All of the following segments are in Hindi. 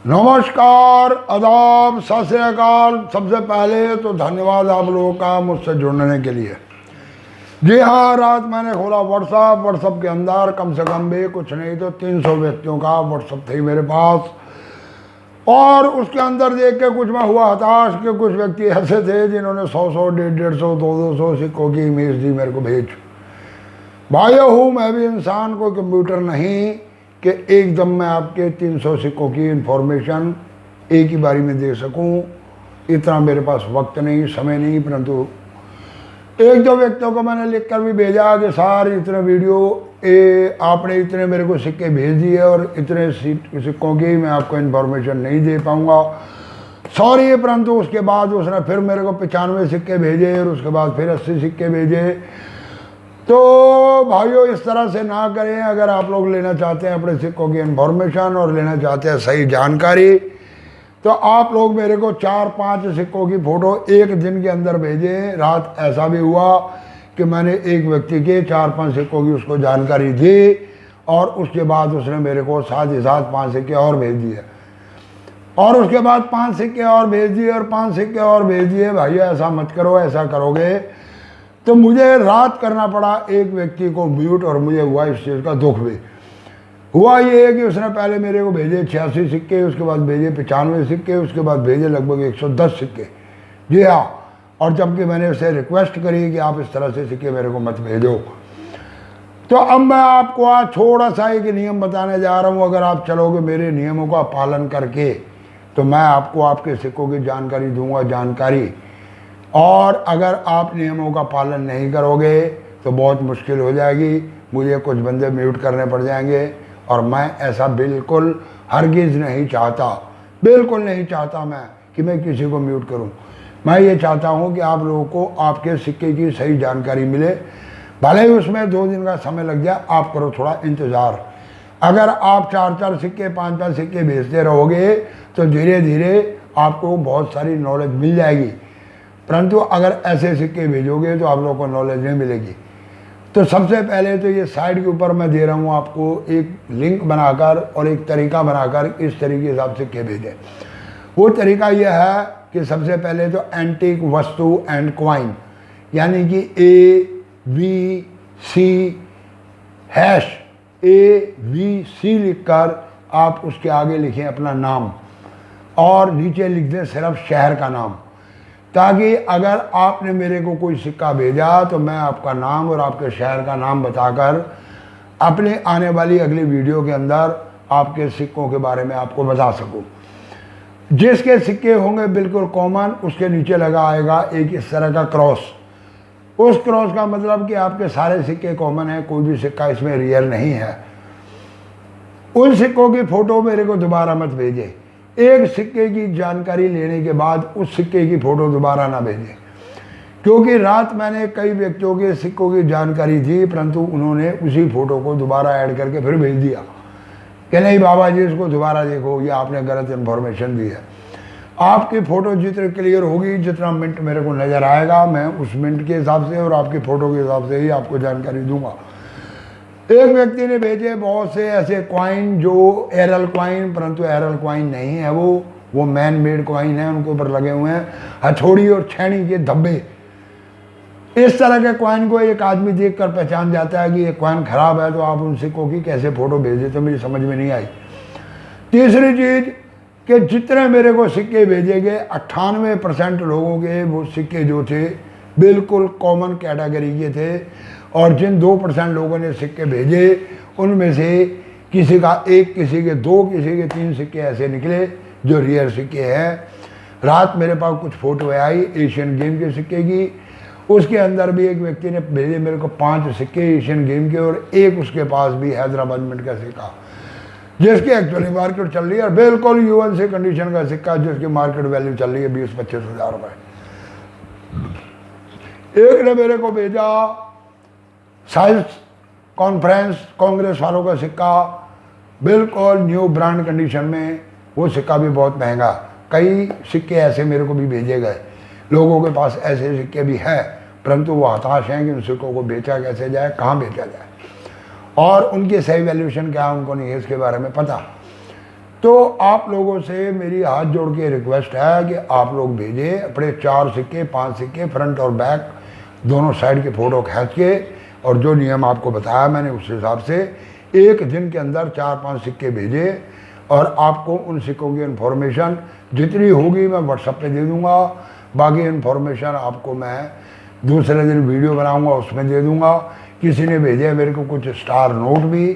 नमस्कार, आदाब, सत श्री अकाल। सबसे पहले तो धन्यवाद आप लोगों का मुझसे जुड़ने के लिए। जी हाँ, रात मैंने खोला व्हाट्सअप के अंदर कम से कम भी कुछ नहीं तो 300 व्यक्तियों का व्हाट्सअप थी मेरे पास। और उसके अंदर देख के कुछ मैं हुआ हताश कि कुछ व्यक्ति ऐसे थे जिन्होंने 100 150 200 सिक्कों की इमेज दी मेरे को भेज। भाइयों हूँ मैं भी इंसान, कोई कंप्यूटर नहीं कि एकदम मैं आपके 300 सिक्कों की इंफॉर्मेशन एक ही बारी में दे सकूं। इतना मेरे पास वक्त नहीं, समय नहीं। परंतु एक दो व्यक्तियों को मैंने लिख कर भी भेजा कि सर इतने वीडियो आपने इतने मेरे को सिक्के भेज दिए और इतने सिक्कों की मैं आपको इन्फॉर्मेशन नहीं दे पाऊँगा, सॉरी। परंतु उसके बाद उसने फिर मेरे को 95 सिक्के भेजे और उसके बाद फिर 80 सिक्के भेजे। तो भाइयों इस तरह से ना करें। अगर आप लोग लेना चाहते हैं अपने सिक्कों की इन्फॉर्मेशन और लेना चाहते हैं सही जानकारी, तो आप लोग मेरे को 4-5 सिक्कों की फ़ोटो एक दिन के अंदर भेजें। रात ऐसा भी हुआ कि मैंने एक व्यक्ति के 4-5 सिक्कों की उसको जानकारी दी और उसके बाद उसने मेरे को साथ ही साथ 5 सिक्के और भेज दिए और उसके बाद 5 सिक्के और भेज दिए और 5 सिक्के और भेज दिए। भैया ऐसा मत करो, ऐसा करोगे तो मुझे रात करना पड़ा एक व्यक्ति को म्यूट और मुझे हुआ इस चीज़ का दुख भी। हुआ ये है कि उसने पहले मेरे को भेजे 86 सिक्के, उसके बाद भेजे 95 सिक्के, उसके बाद भेजे लगभग 110 सिक्के। जी हाँ, और जबकि मैंने उसे रिक्वेस्ट करी कि आप इस तरह से सिक्के मेरे को मत भेजो। तो अब मैं आपको आज थोड़ा सा एक नियम बताने जा रहा हूँ। अगर आप चलोगे मेरे नियमों का पालन करके तो मैं आपको आपके सिक्कों की जानकारी दूंगा, जानकारी। और अगर आप नियमों का पालन नहीं करोगे तो बहुत मुश्किल हो जाएगी। मुझे कुछ बंदे म्यूट करने पड़ जाएंगे और मैं ऐसा बिल्कुल हरगिज़ नहीं चाहता, बिल्कुल नहीं चाहता मैं कि मैं किसी को म्यूट करूं। मैं ये चाहता हूं कि आप लोगों को आपके सिक्के की सही जानकारी मिले, भले ही उसमें 2 दिन का समय लग जाए। आप करो थोड़ा इंतज़ार। अगर आप 4-4 सिक्के 5-5 सिक्के भेजते रहोगे तो धीरे धीरे आपको बहुत सारी नॉलेज मिल जाएगी। परंतु अगर ऐसे सिक्के भेजोगे तो आप लोगों को नॉलेज नहीं मिलेगी। तो सबसे पहले तो ये साइड के ऊपर मैं दे रहा हूँ आपको एक लिंक बनाकर और एक तरीका बनाकर, इस तरीके से आप सिक्के भेजें। वो तरीका यह है कि सबसे पहले तो एंटीक वस्तु एंड क्वाइन, यानी कि AVC लिखकर आप उसके आगे लिखें अपना नाम और नीचे लिख दें सिर्फ शहर का नाम, ताकि अगर आपने मेरे को कोई सिक्का भेजा तो मैं आपका नाम और आपके शहर का नाम बताकर अपने आने वाली अगली वीडियो के अंदर आपके सिक्कों के बारे में आपको बता सकूं। जिसके सिक्के होंगे बिल्कुल कॉमन, उसके नीचे लगा आएगा एक इस तरह का क्रॉस। उस क्रॉस का मतलब कि आपके सारे सिक्के कॉमन हैं, कोई भी सिक्का इसमें रियल नहीं है। उन सिक्कों की फ़ोटो मेरे को दोबारा मत भेजें। एक सिक्के की जानकारी लेने के बाद उस सिक्के की फ़ोटो दोबारा ना भेजें, क्योंकि रात मैंने कई व्यक्तियों के सिक्कों की जानकारी दी परंतु उन्होंने उसी फ़ोटो को दोबारा ऐड करके फिर भेज दिया कि नहीं बाबा जी इसको दोबारा देखो, ये आपने गलत इन्फॉर्मेशन दी है। आपकी फ़ोटो जितनी क्लियर होगी, जितना मिनट मेरे को नज़र आएगा, मैं उस मिनट के हिसाब से और आपकी फ़ोटो के हिसाब से ही आपको जानकारी दूंगा। एक व्यक्ति ने भेजे बहुत से ऐसे क्वाइन जो एरल क्वाइन, परंतु एरल क्वाइन नहीं है, वो मैन मेड क्वाइन है। उनके ऊपर लगे हुए हैं हथौड़ी और छेनी के धब्बे। इस तरह के क्वाइन को एक आदमी देखकर पहचान जाता है कि ये क्वाइन खराब है, तो आप उन सिक्कों की कैसे फ़ोटो भेजे, तो मुझे समझ में नहीं आई। तीसरी चीज़ कि जितने मेरे को सिक्के भेजे गए 98% लोगों के वो सिक्के जो थे बिल्कुल कॉमन कैटेगरी के थे। और जिन 2% लोगों ने सिक्के भेजे उनमें से किसी का 1, किसी के 2, किसी के 3 सिक्के ऐसे निकले जो रियल सिक्के हैं। रात मेरे पास कुछ फ़ोटो आई एशियन गेम के सिक्के की, उसके अंदर भी एक व्यक्ति ने भेजे मेरे को 5 सिक्के एशियन गेम के और एक उसके पास भी हैदराबाद मिंट का सिक्का, जिसकी एक्चुअली मार्केट चल रही है बिल्कुल यूएनसी कंडीशन का सिक्का, जिसकी मार्केट वैल्यू चल रही है 20-25 हज़ार रुपये। एक ने मेरे को भेजा साइंस कॉन्फ्रेंस कांग्रेस वालों का सिक्का, बिल्कुल न्यू ब्रांड कंडीशन में। वो सिक्का भी बहुत महंगा। कई सिक्के ऐसे मेरे को भी भेजे गए, लोगों के पास ऐसे सिक्के भी हैं, परंतु वो हताश हैं कि उन सिक्कों को बेचा कैसे जाए, कहाँ बेचा जाए और उनकी सही वैल्यूएशन क्या है उनको नहीं है इसके बारे में पता। तो आप लोगों से मेरी हाथ जोड़ के रिक्वेस्ट है कि आप लोग भेजें अपने 4 सिक्के 5 सिक्के फ्रंट और बैक दोनों साइड के फ़ोटो खींच के, और जो नियम आपको बताया मैंने उस हिसाब से एक दिन के अंदर 4-5 सिक्के भेजें, और आपको उन सिक्कों की इन्फॉर्मेशन जितनी होगी मैं व्हाट्सएप पे दे दूँगा। बाकी इन्फॉर्मेशन आपको मैं दूसरे दिन वीडियो बनाऊँगा उसमें दे दूँगा। किसी ने भेजे मेरे को कुछ स्टार नोट भी,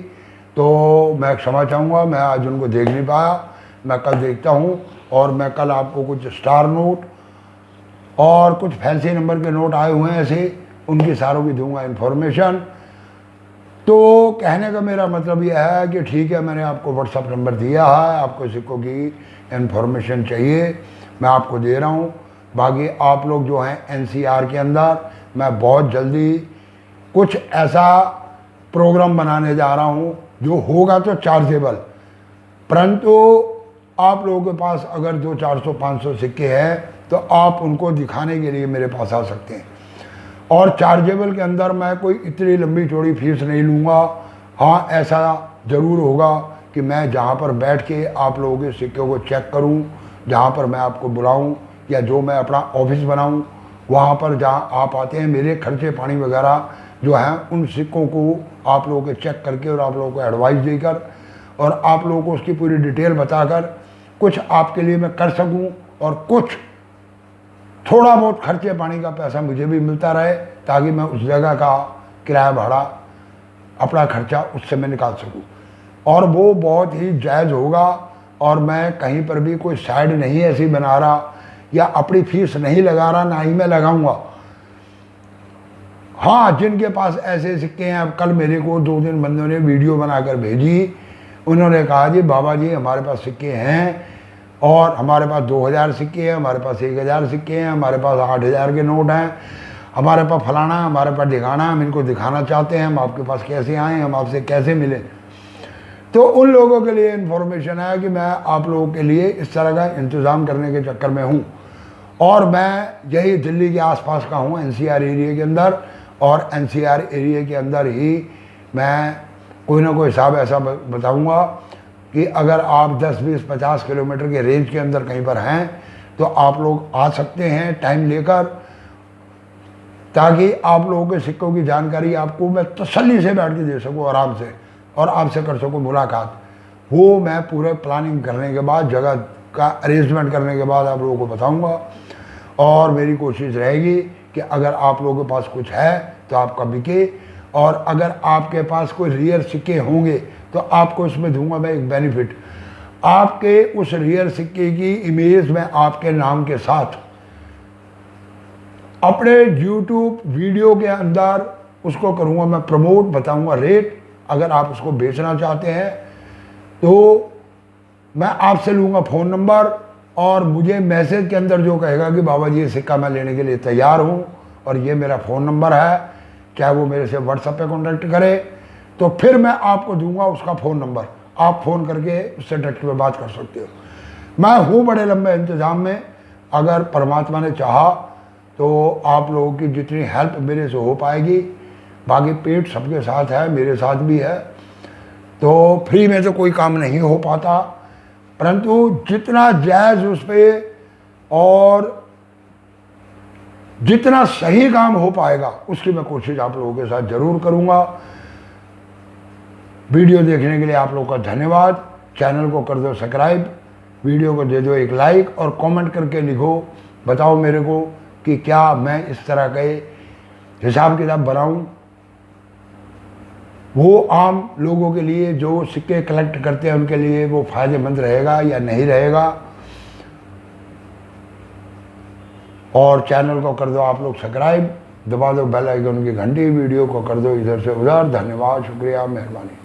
तो मैं क्षमा चाहूँगा, मैं आज उनको देख नहीं पाया, मैं कल देखता हूँ। और मैं कल आपको कुछ स्टार नोट और कुछ फैंसी नंबर के नोट आए हुए हैं ऐसे, उनकी सारों की दूंगा इन्फॉर्मेशन। तो कहने का मेरा मतलब यह है कि ठीक है, मैंने आपको व्हाट्सअप नंबर दिया है, आपको सिक्कों की इन्फॉर्मेशन चाहिए मैं आपको दे रहा हूँ। बाकी आप लोग जो हैं एनसीआर के अंदर मैं बहुत जल्दी कुछ ऐसा प्रोग्राम बनाने जा रहा हूँ जो होगा तो चार्जेबल, परंतु आप लोगों के पास अगर 200-400-500 सिक्के हैं तो आप उनको दिखाने के लिए मेरे पास आ सकते हैं। और चार्जेबल के अंदर मैं कोई इतनी लंबी चौड़ी फीस नहीं लूँगा। हाँ, ऐसा ज़रूर होगा कि मैं जहाँ पर बैठ के आप लोगों के सिक्कों को चेक करूँ, जहाँ पर मैं आपको बुलाऊँ या जो मैं अपना ऑफिस बनाऊँ वहाँ पर जहाँ आप आते हैं, मेरे खर्चे पानी वगैरह जो हैं उन सिक्कों को आप लोगों के चेक करके और आप लोगों को एडवाइस देकर और आप लोगों को उसकी पूरी डिटेल बताकर कुछ आपके लिए मैं कर सकूं, और कुछ थोड़ा बहुत खर्चे पानी का पैसा मुझे भी मिलता रहे, ताकि मैं उस जगह का किराया भाड़ा अपना खर्चा उससे मैं निकाल सकूं, और वो बहुत ही जायज़ होगा। और मैं कहीं पर भी कोई साइड नहीं ऐसी बना रहा या अपनी फीस नहीं लगा रहा, ना ही मैं लगाऊंगा। हाँ, जिनके पास ऐसे सिक्के हैं, अब कल मेरे को 2-3 बंदों ने वीडियो बनाकर भेजी, उन्होंने कहा जी बाबा जी हमारे पास सिक्के हैं, और हमारे पास 2000 सिक्के हैं, हमारे पास 1000 सिक्के हैं, हमारे पास 8000 के नोट हैं, हमारे पास फलाना, हमारे पास दिखाना, हम इनको दिखाना चाहते हैं, हम आपके पास कैसे आएँ, हम आपसे कैसे मिलें। तो उन लोगों के लिए इन्फॉर्मेशन है कि मैं आप लोगों के लिए इस तरह का इंतज़ाम करने के चक्कर में हूँ, और मैं यही दिल्ली के आसपास का हूँ एनसीआर एरिया के अंदर, और एनसीआर एरिया के अंदर ही मैं कोई ना कोई हिसाब ऐसा बताऊंगा कि अगर आप 10-20-50 किलोमीटर के रेंज के अंदर कहीं पर हैं तो आप लोग आ सकते हैं टाइम लेकर, ताकि आप लोगों के सिक्कों की जानकारी आपको मैं तसल्ली से बैठ के दे सकूँ आराम से, और आपसे कर सकूँ मुलाकात। वो मैं पूरे प्लानिंग करने के बाद, जगह का अरेंजमेंट करने के बाद आप लोगों को बताऊँगा। और मेरी कोशिश रहेगी कि अगर आप लोगों के पास कुछ है तो आपका बिके, और अगर आपके पास कोई रियल सिक्के होंगे तो आपको इसमें दूंगा मैं एक बेनिफिट। आपके उस रियल सिक्के की इमेज मैं आपके नाम के साथ अपने यूट्यूब वीडियो के अंदर उसको करूंगा मैं प्रमोट, बताऊंगा रेट। अगर आप उसको बेचना चाहते हैं तो मैं आपसे लूँगा फ़ोन नंबर, और मुझे मैसेज के अंदर जो कहेगा कि बाबा जी ये सिक्का मैं लेने के लिए तैयार हूँ और ये मेरा फ़ोन नंबर है, चाहे वो मेरे से व्हाट्सएप पे कॉन्टेक्ट करे, तो फिर मैं आपको दूंगा उसका फ़ोन नंबर, आप फ़ोन करके उससे डायरेक्ट में बात कर सकते हो। मैं हूँ बड़े लंबे इंतज़ाम में, अगर परमात्मा ने चाहा तो आप लोगों की जितनी हेल्प मेरे से हो पाएगी। बाकी पेट सबके साथ है, मेरे साथ भी है, तो फ्री में तो कोई काम नहीं हो पाता, परंतु जितना जायज़ उस पर और जितना सही काम हो पाएगा उसकी मैं कोशिश आप लोगों के साथ ज़रूर करूँगा। वीडियो देखने के लिए आप लोगों का धन्यवाद। चैनल को कर दो सब्सक्राइब, वीडियो को दे दो एक लाइक, और कमेंट करके लिखो, बताओ मेरे को कि क्या मैं इस तरह के हिसाब किताब बनाऊँ, वो आम लोगों के लिए जो सिक्के कलेक्ट करते हैं उनके लिए वो फ़ायदेमंद रहेगा या नहीं रहेगा। और चैनल को कर दो आप लोग सब्सक्राइब, दबा दो बेल आइकन की घंटी, वीडियो को कर दो इधर से उधर। धन्यवाद, शुक्रिया, मेहरबानी।